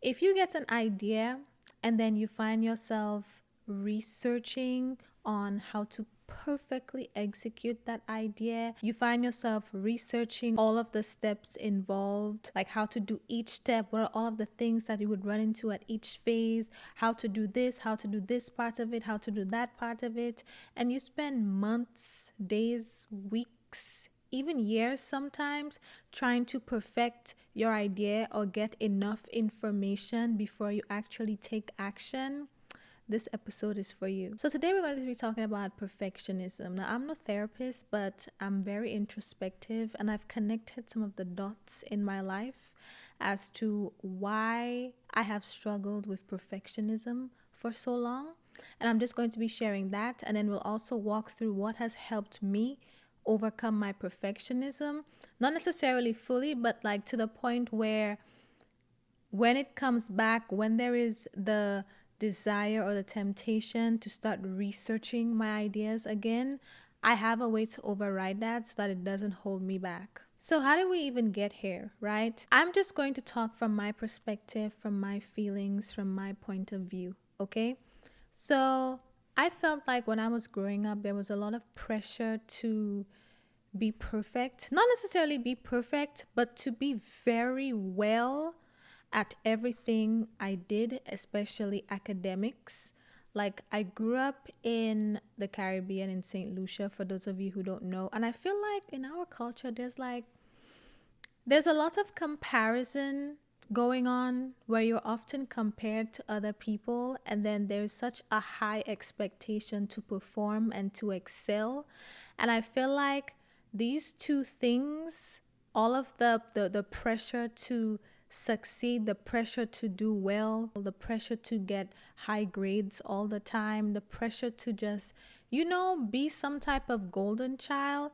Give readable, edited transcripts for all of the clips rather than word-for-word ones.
If you get an idea and then you find yourself researching on how to perfectly execute that idea, you find yourself researching all of the steps involved, like how to do each step, what are all of the things that you would run into at each phase, how to do this part of it, how to do that part of it, and you spend months, days, weeks, even years sometimes trying to perfect your idea or get enough information before you actually take action, this episode is for you. So today we're going to be talking about perfectionism. Now, I'm no therapist, but I'm very introspective and I've connected some of the dots in my life as to why I have struggled with perfectionism for so long. And I'm just going to be sharing that, and then we'll also walk through what has helped me overcome my perfectionism, not necessarily fully, but like to the point where when it comes back, when there is the desire or the temptation to start researching my ideas again, I have a way to override that so that it doesn't hold me back. So how did we even get here, right? I'm just going to talk from my perspective, from my feelings, from my point of view, okay? So I felt like when I was growing up, there was a lot of pressure to be perfect. Not necessarily be perfect, but to be very well at everything I did, especially academics. Like, I grew up in the Caribbean in St. Lucia, for those of you who don't know. And I feel like in our culture, there's a lot of comparison going on where you're often compared to other people, and then there's such a high expectation to perform and to excel. And I feel like these two things, all of the pressure to succeed, the pressure to do well, the pressure to get high grades all the time, the pressure to just, be some type of golden child,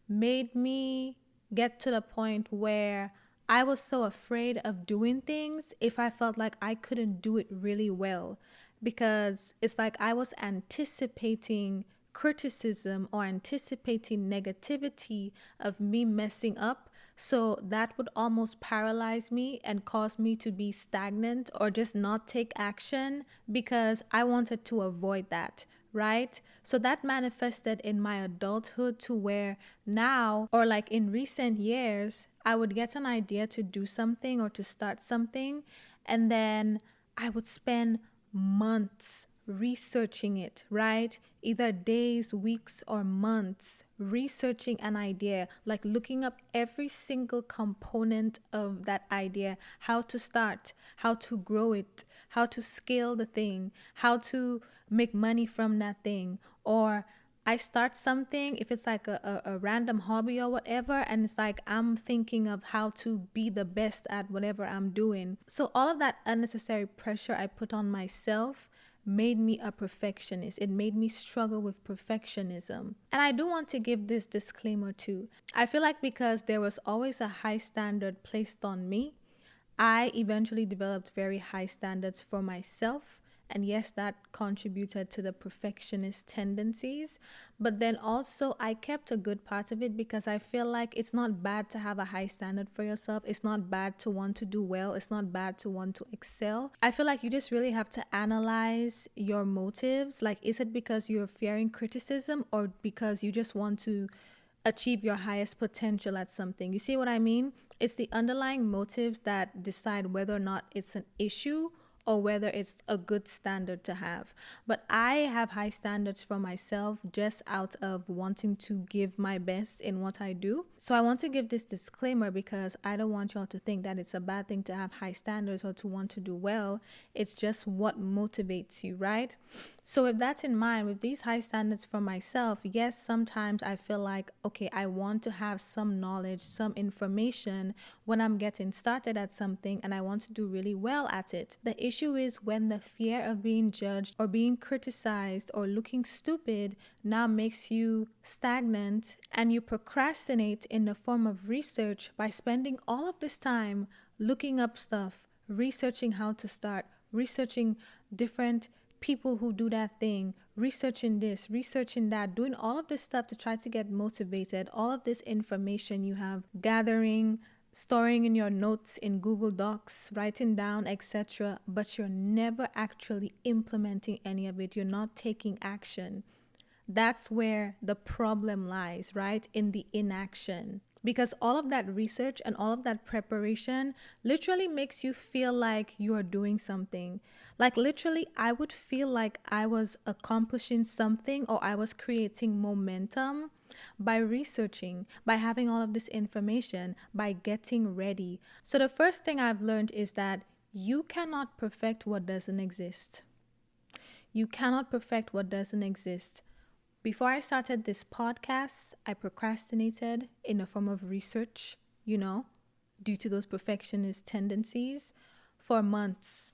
made me get to the point where I was so afraid of doing things if I felt like I couldn't do it really well, because it's like I was anticipating criticism or anticipating negativity of me messing up. So that would almost paralyze me and cause me to be stagnant or just not take action because I wanted to avoid that. Right? So that manifested in my adulthood to where now, or like in recent years, I would get an idea to do something or to start something, and then I would spend months researching it, right? Either days, weeks, or months researching an idea, like looking up every single component of that idea, how to start, how to grow it, how to scale the thing, how to make money from that thing. Or I start something, if it's like a random hobby or whatever, and it's like I'm thinking of how to be the best at whatever I'm doing. So all of that unnecessary pressure I put on myself made me a perfectionist. It made me struggle with perfectionism. And I do want to give this disclaimer too. I feel like because there was always a high standard placed on me, I eventually developed very high standards for myself. And yes, that contributed to the perfectionist tendencies. But then also, I kept a good part of it because I feel like it's not bad to have a high standard for yourself. It's not bad to want to do well. It's not bad to want to excel. I feel like you just really have to analyze your motives. Like, is it because you're fearing criticism or because you just want to achieve your highest potential at something? You see what I mean? It's the underlying motives that decide whether or not it's an issue or whether it's a good standard to have. But I have high standards for myself just out of wanting to give my best in what I do. So I want to give this disclaimer because I don't want y'all to think that it's a bad thing to have high standards or to want to do well. It's just what motivates you, right? So with that in mind, with these high standards for myself, yes, sometimes I feel like, okay, I want to have some knowledge, some information when I'm getting started at something and I want to do really well at it. The issue is when the fear of being judged or being criticized or looking stupid now makes you stagnant and you procrastinate in the form of research by spending all of this time looking up stuff, researching how to start, researching different people who do that thing, researching this, researching that, doing all of this stuff to try to get motivated, all of this information you have gathering, storing in your notes in Google Docs, writing down, etc., but you're never actually implementing any of it. You're not taking action. That's where the problem lies, right? In the inaction. Because all of that research and all of that preparation literally makes you feel like you are doing something. Like, literally, I would feel like I was accomplishing something or I was creating momentum by researching, by having all of this information, by getting ready. So, the first thing I've learned is that you cannot perfect what doesn't exist. You cannot perfect what doesn't exist. Before I started this podcast, I procrastinated in the form of research, due to those perfectionist tendencies for months.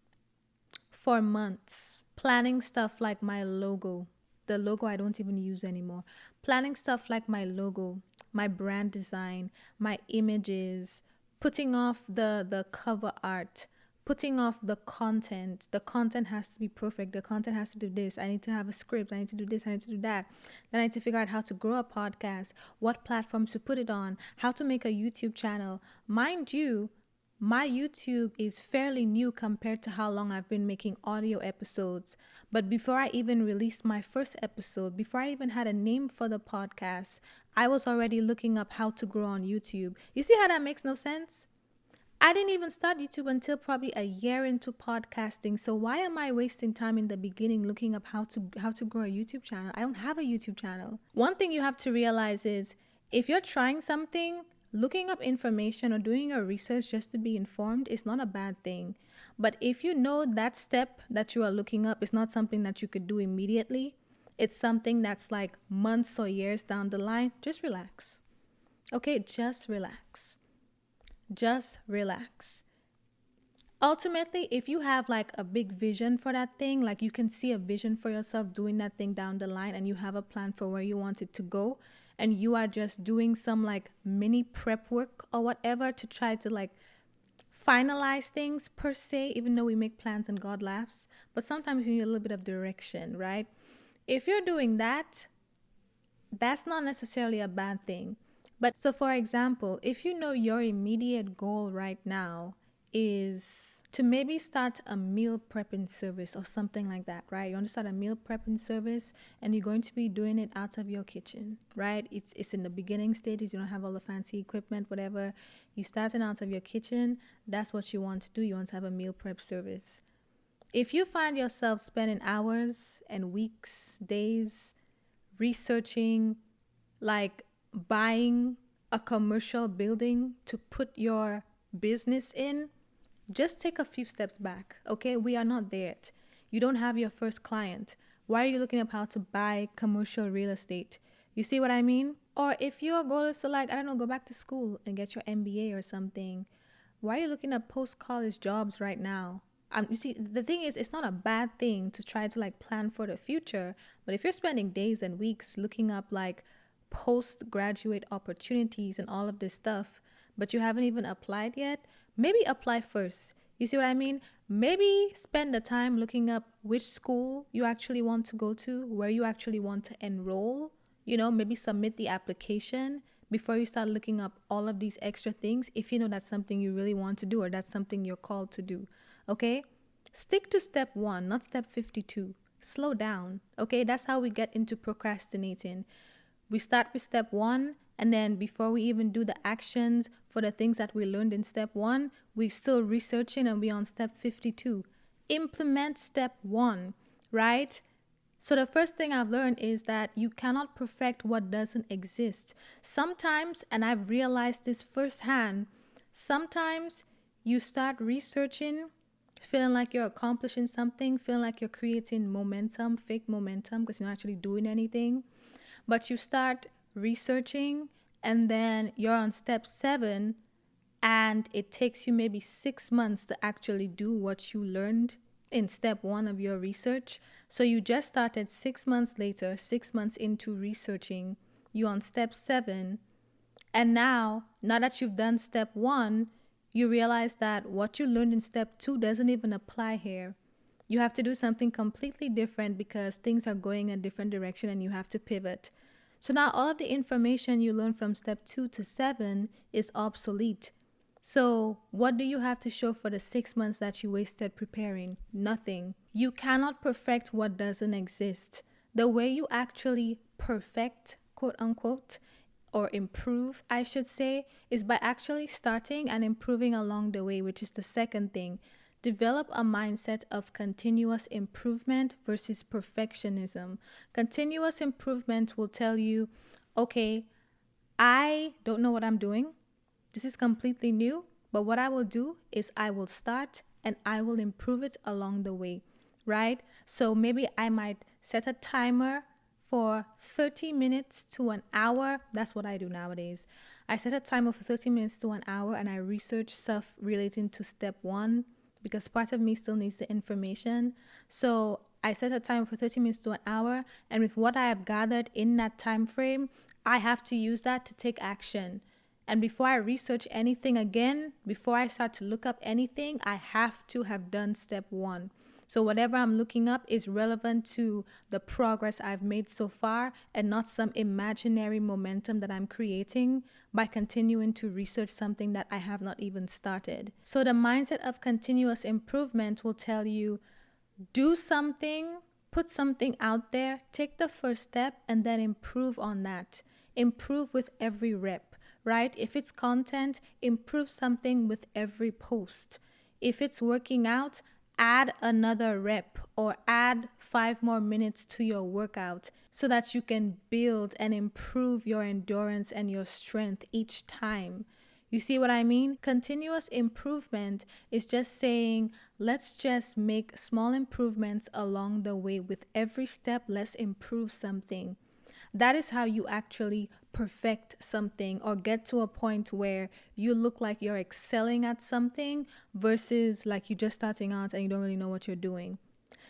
For months. Planning stuff like my logo, the logo I don't even use anymore. Planning stuff like my logo, my brand design, my images, putting off the cover art, putting off the content. The content has to be perfect. The content has to do this. I need to have a script. I need to do this. I need to do that. Then I need to figure out how to grow a podcast, what platforms to put it on, how to make a YouTube channel. Mind you, my YouTube is fairly new compared to how long I've been making audio episodes. But before I even released my first episode, before I even had a name for the podcast, I was already looking up how to grow on YouTube. You see how that makes no sense? I didn't even start YouTube until probably a year into podcasting. So why am I wasting time in the beginning looking up how to grow a YouTube channel? I don't have a YouTube channel. One thing you have to realize is if you're trying something, looking up information or doing your research just to be informed is not a bad thing. But if you know that step that you are looking up is not something that you could do immediately, it's something that's like months or years down the line, just relax. Okay, just relax. Just relax. Ultimately, if you have like a big vision for that thing, like you can see a vision for yourself doing that thing down the line and you have a plan for where you want it to go, and you are just doing some like mini prep work or whatever to try to like finalize things per se, even though we make plans and God laughs, but sometimes you need a little bit of direction, right? If you're doing that, that's not necessarily a bad thing. But so for example, if you know your immediate goal right now is to maybe start a meal prepping service or something like that, right? You want to start a meal prepping service and you're going to be doing it out of your kitchen, right? It's in the beginning stages. You don't have all the fancy equipment, whatever. You starting out of your kitchen. That's what you want to do. You want to have a meal prep service. If you find yourself spending hours and weeks, days researching, like buying a commercial building to put your business in, just take a few steps back, okay? We are not there yet. You don't have your first client. Why are you looking up how to buy commercial real estate? You see what I mean? Or if your goal is to like, I don't know, go back to school and get your MBA or something, why are you looking at post-college jobs right now? You see, the thing is, it's not a bad thing to try to like plan for the future, but if you're spending days and weeks looking up like postgraduate opportunities and all of this stuff, but you haven't even applied yet, maybe apply first. You see what I mean? Maybe spend the time looking up which school you actually want to go to, where you actually want to enroll, maybe submit the application before you start looking up all of these extra things if you know that's something you really want to do or that's something you're called to do, okay? Stick to step 1, not step 52. Slow down, okay? That's how we get into procrastinating. We start with step 1, and then before we even do the actions for the things that we learned in step 1, we're still researching and we're on step 52. Implement step 1, right? So the first thing I've learned is that you cannot perfect what doesn't exist. Sometimes, and I've realized this firsthand, sometimes you start researching, feeling like you're accomplishing something, feeling like you're creating momentum, fake momentum, because you're not actually doing anything. But you start researching and then you're on step 7 and it takes you maybe 6 months to actually do what you learned in step 1 of your research. So you just started 6 months later, 6 months into researching, you're on step 7. And now that you've done step 1, you realize that what you learned in step 2 doesn't even apply here. You have to do something completely different because things are going a different direction and you have to pivot. So now all of the information you learn from step 2 to 7 is obsolete. So, what do you have to show for the 6 months that you wasted preparing? Nothing. You cannot perfect what doesn't exist. The way you actually perfect, quote unquote, or improve, I should say, is by actually starting and improving along the way, which is the second thing. Develop a mindset of continuous improvement versus perfectionism. Continuous improvement will tell you, okay, I don't know what I'm doing. This is completely new, but what I will do is I will start and I will improve it along the way, right? So maybe I might set a timer for 30 minutes to an hour. That's what I do nowadays. I set a timer for 30 minutes to an hour and I research stuff relating to step one because part of me still needs the information. So I set a timer for 30 minutes to an hour, and with what I have gathered in that time frame, I have to use that to take action. And before I research anything again, before I start to look up anything, I have to have done step one. So whatever I'm looking up is relevant to the progress I've made so far and not some imaginary momentum that I'm creating by continuing to research something that I have not even started. So the mindset of continuous improvement will tell you, do something, put something out there, take the first step, and then improve on that. Improve with every rep, right? If it's content, improve something with every post. If it's working out, add another rep or add 5 more minutes to your workout so that you can build and improve your endurance and your strength each time. You see what I mean? Continuous improvement is just saying, let's just make small improvements along the way. With every step, let's improve something. That is how you actually perfect something or get to a point where you look like you're excelling at something versus like you're just starting out and you don't really know what you're doing.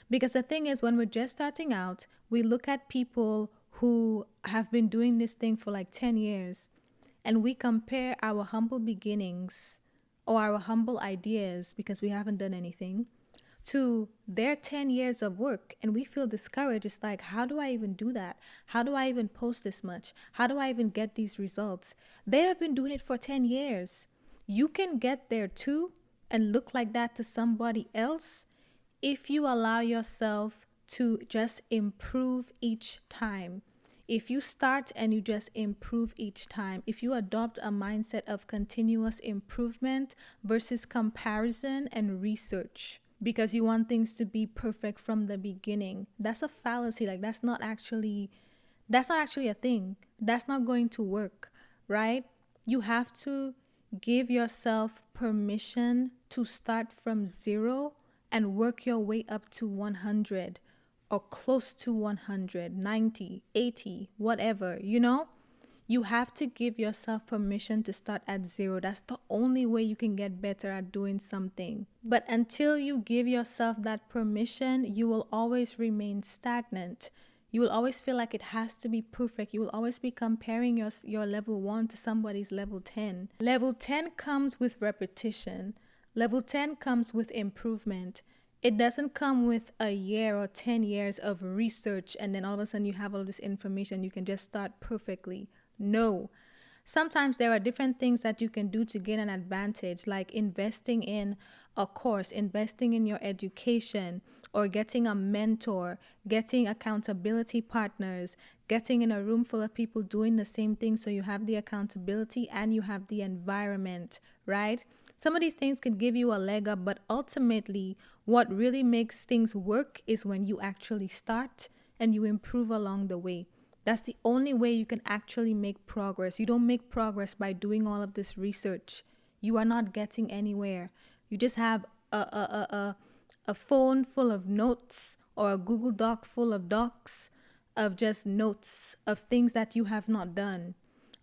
Because the thing is, when we're just starting out, we look at people who have been doing this thing for like 10 years and we compare our humble beginnings or our humble ideas because we haven't done anything to their 10 years of work, and we feel discouraged. It's like, how do I even do that? How do I even post this much? How do I even get these results? They have been doing it for 10 years. You can get there too and look like that to somebody else if you allow yourself to just improve each time. If you start and you just improve each time, if you adopt a mindset of continuous improvement versus comparison and research, because you want things to be perfect from the beginning, that's a fallacy. Like that's not actually a thing. That's not going to work, right? You have to give yourself permission to start from zero and work your way up to 100 or close to 100, 90, 80, whatever, you know? You have to give yourself permission to start at zero. That's the only way you can get better at doing something. But until you give yourself that permission, you will always remain stagnant. You will always feel like it has to be perfect. You will always be comparing your level 1 to somebody's level 10. Level 10 comes with repetition. Level 10 comes with improvement. It doesn't come with a year or 10 years of research and then all of a sudden you have all this information. You can just start perfectly. No. Sometimes there are different things that you can do to gain an advantage, like investing in a course, investing in your education, or getting a mentor, getting accountability partners, getting in a room full of people doing the same thing so you have the accountability and you have the environment, right? Some of these things can give you a leg up, but ultimately, what really makes things work is when you actually start and you improve along the way. That's the only way you can actually make progress. You don't make progress by doing all of this research. You are not getting anywhere. You just have a phone full of notes or a Google Doc full of docs of just notes of things that you have not done.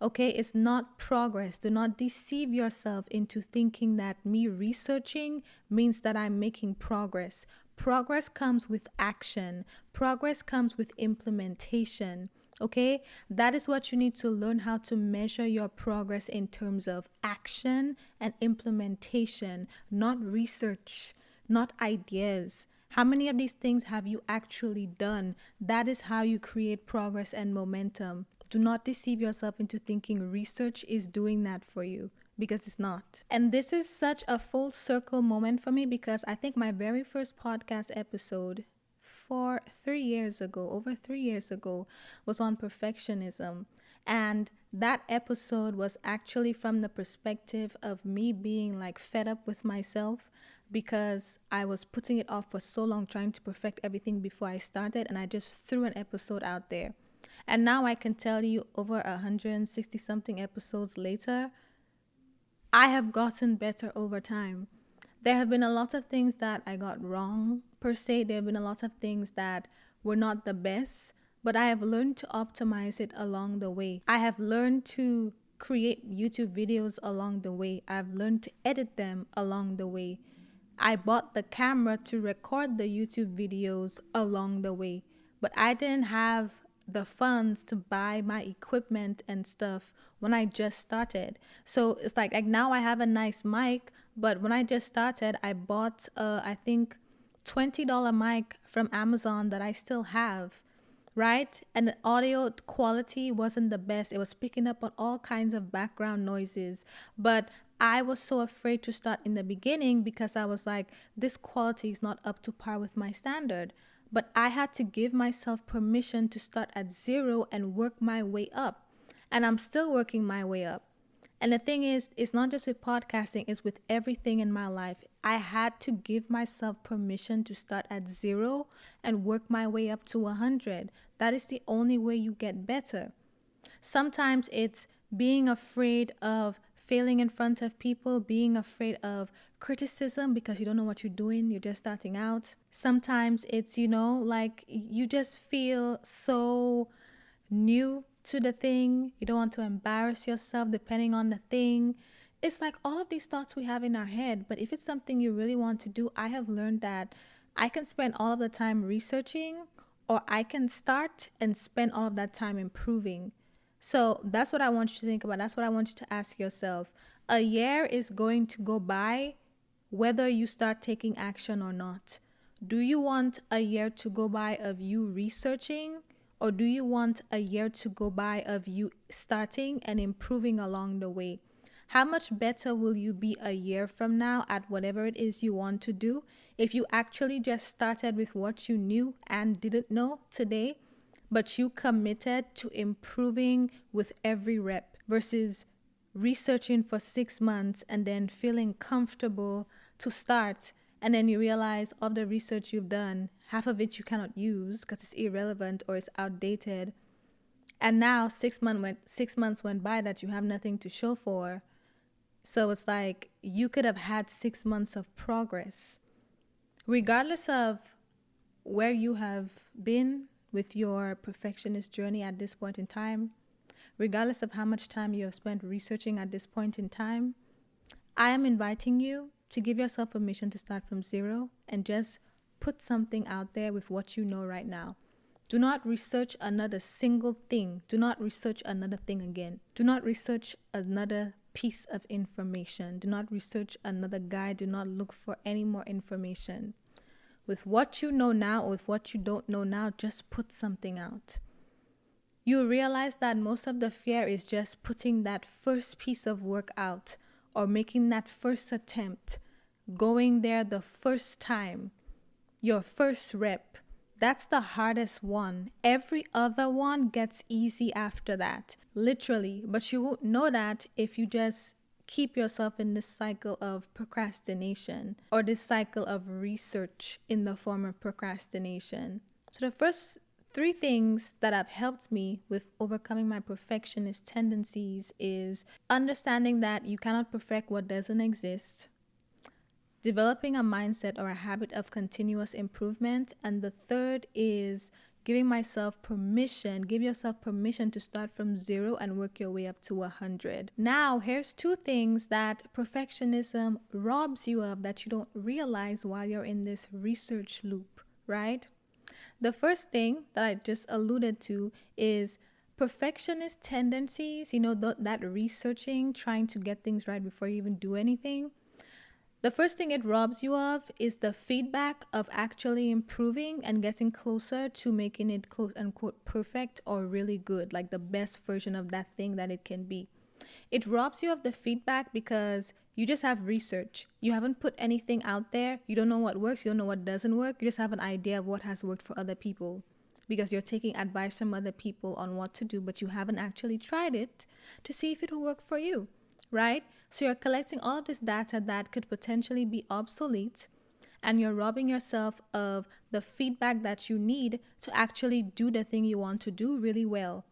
Okay, it's not progress. Do not deceive yourself into thinking that me researching means that I'm making progress. Progress comes with action. Progress comes with implementation. Okay, that is what you need to learn, how to measure your progress in terms of action and implementation, not research, not ideas. How many of these things have you actually done? That is how you create progress and momentum. Do not deceive yourself into thinking research is doing that for you. because it's not. And this is such a full circle moment for me because I think my very first podcast episode for 3 years ago, over 3 years ago, was on perfectionism. And that episode was actually from the perspective of me being like fed up with myself because I was putting it off for so long, trying to perfect everything before I started. And I just threw an episode out there. And now I can tell you, over 160 something episodes later, I have gotten better over time. There have been a lot of things that I got wrong, per se. There have been a lot of things that were not the best, but I have learned to optimize it along the way. I have learned to create YouTube videos along the way. I've learned to edit them along the way. I bought the camera to record the YouTube videos along the way, but I didn't have the funds to buy my equipment and stuff when I just started. So it's like now I have a nice mic, but when I just started, I bought I think $20 mic from Amazon that I still have, right? And the audio quality wasn't the best. It was picking up on all kinds of background noises. But I was so afraid to start in the beginning because I was like, this quality is not up to par with my standard. But I had to give myself permission to start at zero and work my way up. And I'm still working my way up. And the thing is, it's not just with podcasting, it's with everything in my life. I had to give myself permission to start at zero and work my way up to 100. That is the only way you get better. Sometimes it's being afraid of failing in front of people, being afraid of criticism because you don't know what you're doing, you're just starting out. Sometimes it's, like you just feel so new to the thing. You don't want to embarrass yourself depending on the thing. It's like all of these thoughts we have in our head, but if it's something you really want to do, I have learned that I can spend all of the time researching, or I can start and spend all of that time improving. So that's what I want you to think about. That's what I want you to ask yourself. A year is going to go by whether you start taking action or not. Do you want a year to go by of you researching, or do you want a year to go by of you starting and improving along the way? How much better will you be a year from now at whatever it is you want to do if you actually just started with what you knew and didn't know today, but you committed to improving with every rep versus researching for 6 months and then feeling comfortable to start, and then you realize of the research you've done, half of it you cannot use because it's irrelevant or it's outdated. And now 6 months went by that you have nothing to show for. So it's like you could have had 6 months of progress. Regardless of where you have been with your perfectionist journey at this point in time, regardless of how much time you have spent researching at this point in time, I am inviting you to give yourself permission to start from zero and just put something out there with what you know right now. Do not research another single thing. Do not research another thing again. Do not research another piece of information. Do not research another guide. Do not look for any more information. With what you know now or with what you don't know now, just put something out. You'll realize that most of the fear is just putting that first piece of work out or making that first attempt, going there the first time, your first rep. That's the hardest one. Every other one gets easy after that, literally. But you won't know that if you just keep yourself in this cycle of procrastination or this cycle of research in the form of procrastination. So the first 3 things that have helped me with overcoming my perfectionist tendencies is understanding that you cannot perfect what doesn't exist, developing a mindset or a habit of continuous improvement, and the third is give yourself permission to start from zero and work your way up to 100. Now, here's 2 things that perfectionism robs you of that you don't realize while you're in this research loop, right? The first thing that I just alluded to is perfectionist tendencies, that researching, trying to get things right before you even do anything. The first thing it robs you of is the feedback of actually improving and getting closer to making it quote unquote perfect or really good, like the best version of that thing that it can be. It robs you of the feedback because you just have research. You haven't put anything out there. You don't know what works. You don't know what doesn't work. You just have an idea of what has worked for other people because you're taking advice from other people on what to do, but you haven't actually tried it to see if it will work for you, right? So you're collecting all of this data that could potentially be obsolete, and you're robbing yourself of the feedback that you need to actually do the thing you want to do really well.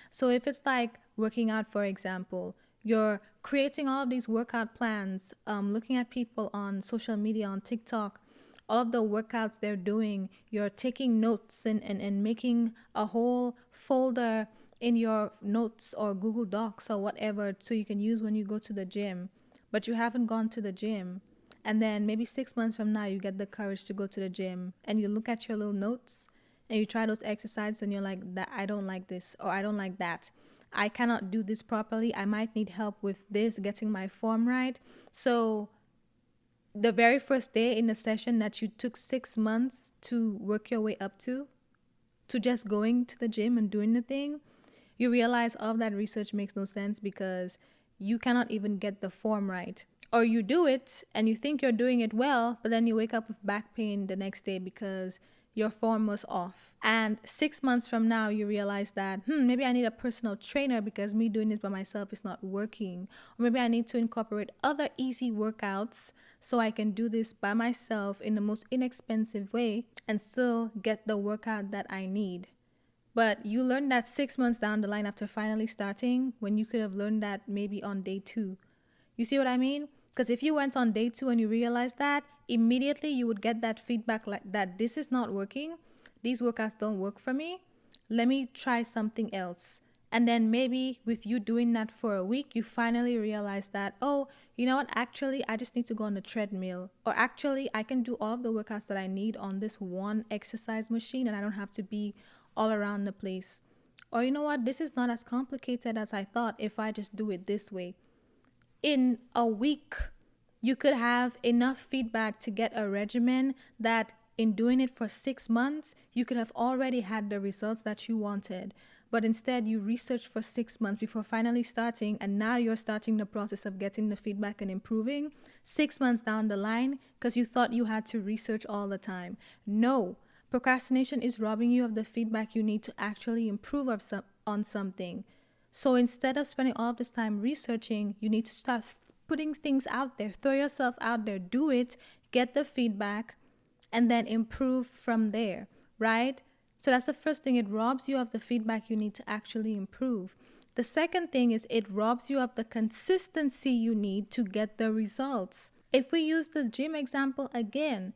So if it's like working out, for example, you're creating all of these workout plans, looking at people on social media, on TikTok, all of the workouts they're doing, you're taking notes and making a whole folder in your notes or Google Docs or whatever so you can use when you go to the gym, but you haven't gone to the gym. And then maybe 6 months from now, you get the courage to go to the gym and you look at your little notes and you try those exercises and you're like, that I don't like this or I don't like that. I cannot do this properly. I might need help with this, getting my form right. So the very first day in the session that you took 6 months to work your way up to just going to the gym and doing the thing, you realize all of that research makes no sense because you cannot even get the form right. Or you do it and you think you're doing it well, but then you wake up with back pain the next day because your form was off. And 6 months from now, you realize that, maybe I need a personal trainer because me doing this by myself is not working. Or maybe I need to incorporate other easy workouts so I can do this by myself in the most inexpensive way and still get the workout that I need. But you learned that 6 months down the line after finally starting, when you could have learned that maybe on day 2. You see what I mean? Because if you went on day 2 and you realized that, immediately you would get that feedback like that this is not working. These workouts don't work for me. Let me try something else. And then maybe with you doing that for a week, you finally realize that, oh, you know what? Actually, I just need to go on the treadmill. Or actually, I can do all of the workouts that I need on this one exercise machine and I don't have to be all around the place. Or you know what? This is not as complicated as I thought if I just do it this way. In a week, you could have enough feedback to get a regimen that in doing it for 6 months, you could have already had the results that you wanted. But instead, you researched for 6 months before finally starting, and now you're starting the process of getting the feedback and improving 6 months down the line because you thought you had to research all the time. No, procrastination is robbing you of the feedback you need to actually improve on something. So instead of spending all of this time researching, you need to start putting things out there. Throw yourself out there, do it, get the feedback, and then improve from there, right? So that's the first thing. It robs you of the feedback you need to actually improve. The second thing is it robs you of the consistency you need to get the results. If we use the gym example again,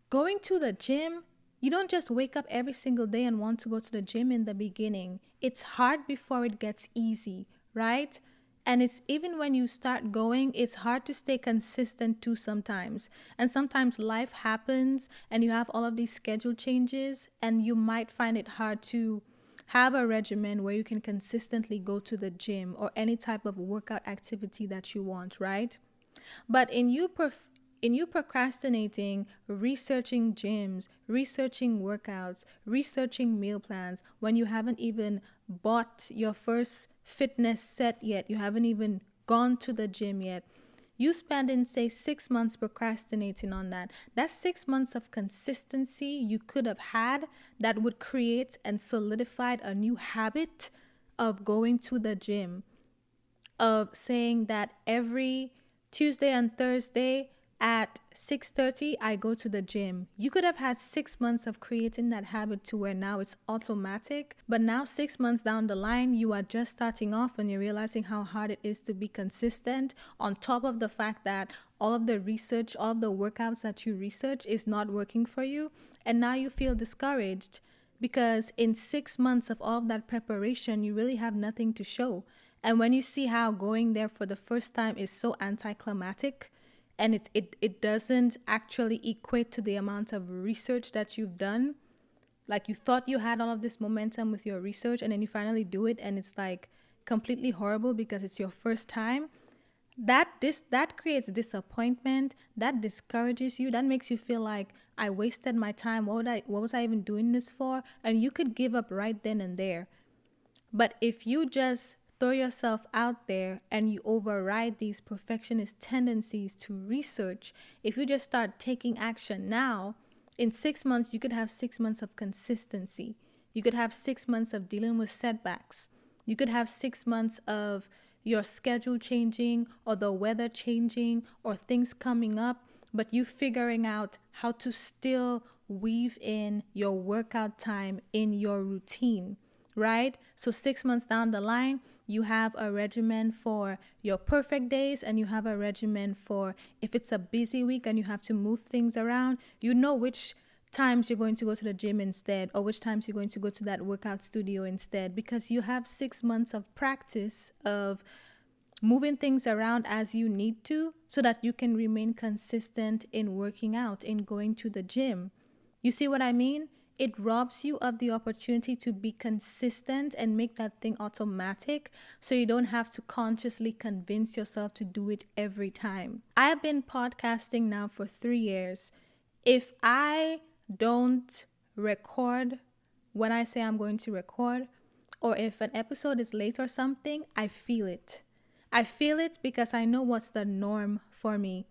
going to the gym, you don't just wake up every single day and want to go to the gym in the beginning. It's hard before it gets easy, right? And it's even when you start going, it's hard to stay consistent too sometimes. And sometimes life happens and you have all of these schedule changes and you might find it hard to have a regimen where you can consistently go to the gym or any type of workout activity that you want, right? But in you procrastinating, researching gyms, researching workouts, researching meal plans when you haven't even bought your first fitness set yet, you haven't even gone to the gym yet, you spending say 6 months procrastinating on that. That's 6 months of consistency you could have had that would create and solidify a new habit of going to the gym, of saying that every Tuesday and Thursday at 6:30 I go to the gym. You could have had 6 months of creating that habit to where now it's automatic, but now 6 months down the line you are just starting off and you're realizing how hard it is to be consistent, on top of the fact that all of the research, all of the workouts that you research is not working for you, and now you feel discouraged because in 6 months of all of that preparation you really have nothing to show. And when you see how going there for the first time is so anticlimactic, and it doesn't actually equate to the amount of research that you've done, like you thought you had all of this momentum with your research and then you finally do it and it's like completely horrible because it's your first time, that creates disappointment, that discourages you, that makes you feel like I wasted my time. What was I even doing this for? And you could give up right then and there. But if you just throw yourself out there and you override these perfectionist tendencies to research, if you just start taking action now, in 6 months, you could have 6 months of consistency. You could have 6 months of dealing with setbacks. You could have 6 months of your schedule changing or the weather changing or things coming up, but you figuring out how to still weave in your workout time in your routine, right? So 6 months down the line, you have a regimen for your perfect days and you have a regimen for if it's a busy week and you have to move things around, you know which times you're going to go to the gym instead or which times you're going to go to that workout studio instead, because you have 6 months of practice of moving things around as you need to so that you can remain consistent in working out, in going to the gym. You see what I mean? It robs you of the opportunity to be consistent and make that thing automatic so you don't have to consciously convince yourself to do it every time. I have been podcasting now for 3 years. If I don't record when I say I'm going to record, or if an episode is late or something, I feel it. I feel it because I know what's the norm for me.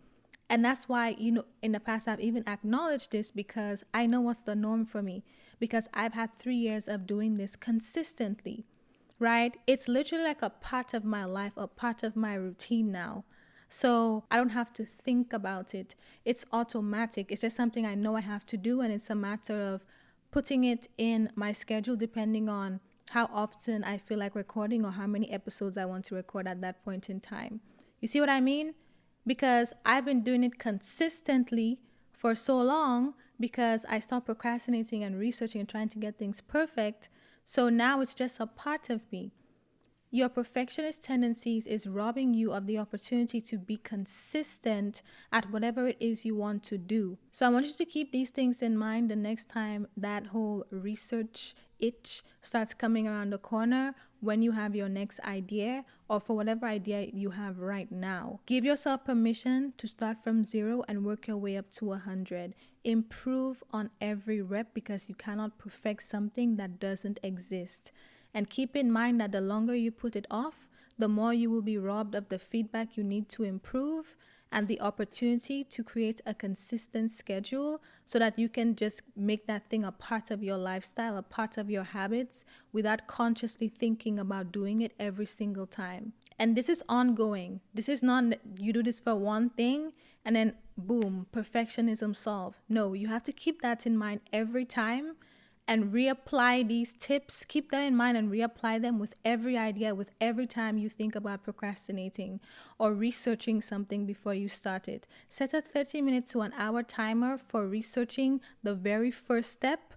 And that's why, in the past, I've even acknowledged this because I know what's the norm for me, because I've had 3 years of doing this consistently, right? It's literally like a part of my life, a part of my routine now. So I don't have to think about it. It's automatic. It's just something I know I have to do. And it's a matter of putting it in my schedule depending on how often I feel like recording or how many episodes I want to record at that point in time. You see what I mean? Because I've been doing it consistently for so long because I stopped procrastinating and researching and trying to get things perfect. So now it's just a part of me. Your perfectionist tendencies is robbing you of the opportunity to be consistent at whatever it is you want to do. So I want you to keep these things in mind the next time that whole research itch starts coming around the corner, when you have your next idea or for whatever idea you have right now. Give yourself permission to start from 0 and work your way up to 100. Improve on every rep because you cannot perfect something that doesn't exist. And keep in mind that the longer you put it off, the more you will be robbed of the feedback you need to improve and the opportunity to create a consistent schedule so that you can just make that thing a part of your lifestyle, a part of your habits without consciously thinking about doing it every single time. And this is ongoing. This is not you do this for one thing and then boom, perfectionism solved. No, you have to keep that in mind every time and reapply these tips. Keep them in mind and reapply them with every idea, with every time you think about procrastinating or researching something before you start it. Set a 30-minute to an hour timer for researching the very first step,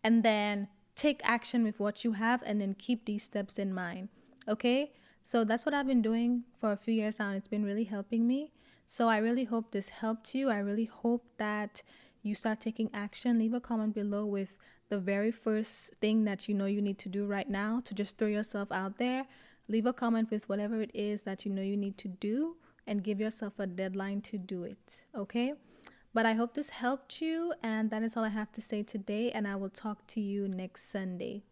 and then take action with what you have, and then keep these steps in mind. Okay? So that's what I've been doing for a few years now, and it's been really helping me. So I really hope this helped you. I really hope that you start taking action. Leave a comment below with the very first thing that you know you need to do right now to just throw yourself out there. Leave a comment with whatever it is that you know you need to do and give yourself a deadline to do it. Okay? But I hope this helped you, and that is all I have to say today, and I will talk to you next Sunday.